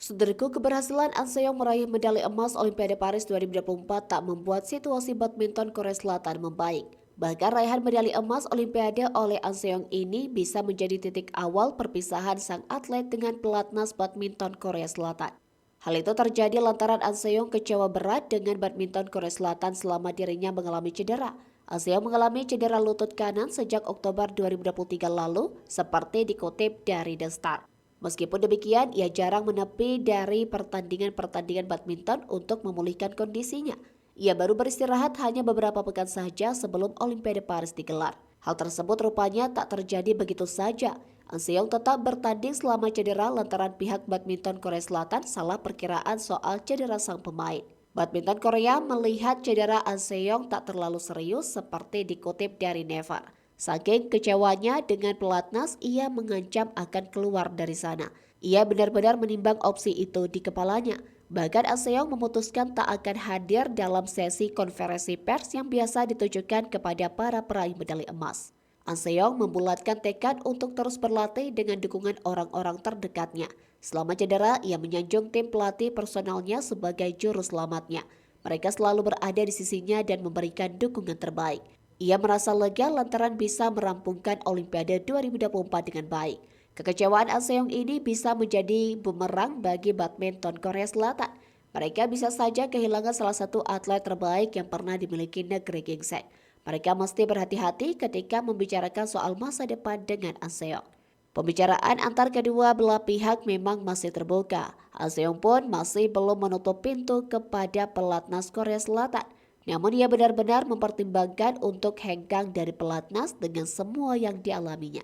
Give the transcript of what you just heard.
Saudaraku, keberhasilan An Se-young meraih medali emas Olimpiade Paris 2024 tak membuat situasi badminton Korea Selatan membaik. Bahkan raihan medali emas Olimpiade oleh An Se-young ini bisa menjadi titik awal perpisahan sang atlet dengan pelatnas badminton Korea Selatan. Hal itu terjadi lantaran An Se-young kecewa berat dengan badminton Korea Selatan selama dirinya mengalami cedera. An Se-young mengalami cedera lutut kanan sejak Oktober 2023 lalu, seperti dikutip dari The Star. Meskipun demikian, ia jarang menepi dari pertandingan-pertandingan badminton untuk memulihkan kondisinya. Ia baru beristirahat hanya beberapa pekan saja sebelum Olimpiade Paris digelar. Hal tersebut rupanya tak terjadi begitu saja. An Se-young tetap bertanding selama cedera lantaran pihak badminton Korea Selatan salah perkiraan soal cedera sang pemain. Badminton Korea melihat cedera An Se-young tak terlalu serius seperti dikutip dari Never. Saking kecewanya dengan pelatnas, ia mengancam akan keluar dari sana. Ia benar-benar menimbang opsi itu di kepalanya. Bahkan An Se-young memutuskan tak akan hadir dalam sesi konferensi pers yang biasa ditujukan kepada para peraih medali emas. An Se-young membulatkan tekad untuk terus berlatih dengan dukungan orang-orang terdekatnya. Selama cedera, ia menyanjung tim pelatih personalnya sebagai juru selamatnya. Mereka selalu berada di sisinya dan memberikan dukungan terbaik. Ia merasa lega lantaran bisa merampungkan Olimpiade 2024 dengan baik. Kekecewaan An Se-young ini bisa menjadi bumerang bagi badminton Korea Selatan. Mereka bisa saja kehilangan salah satu atlet terbaik yang pernah dimiliki negeri gingseng. Mereka mesti berhati-hati ketika membicarakan soal masa depan dengan An Se-young. Pembicaraan antar kedua belah pihak memang masih terbuka. An Se-young pun masih belum menutup pintu kepada pelatnas Korea Selatan. Namun ia benar-benar mempertimbangkan untuk hengkang dari pelatnas dengan semua yang dialaminya.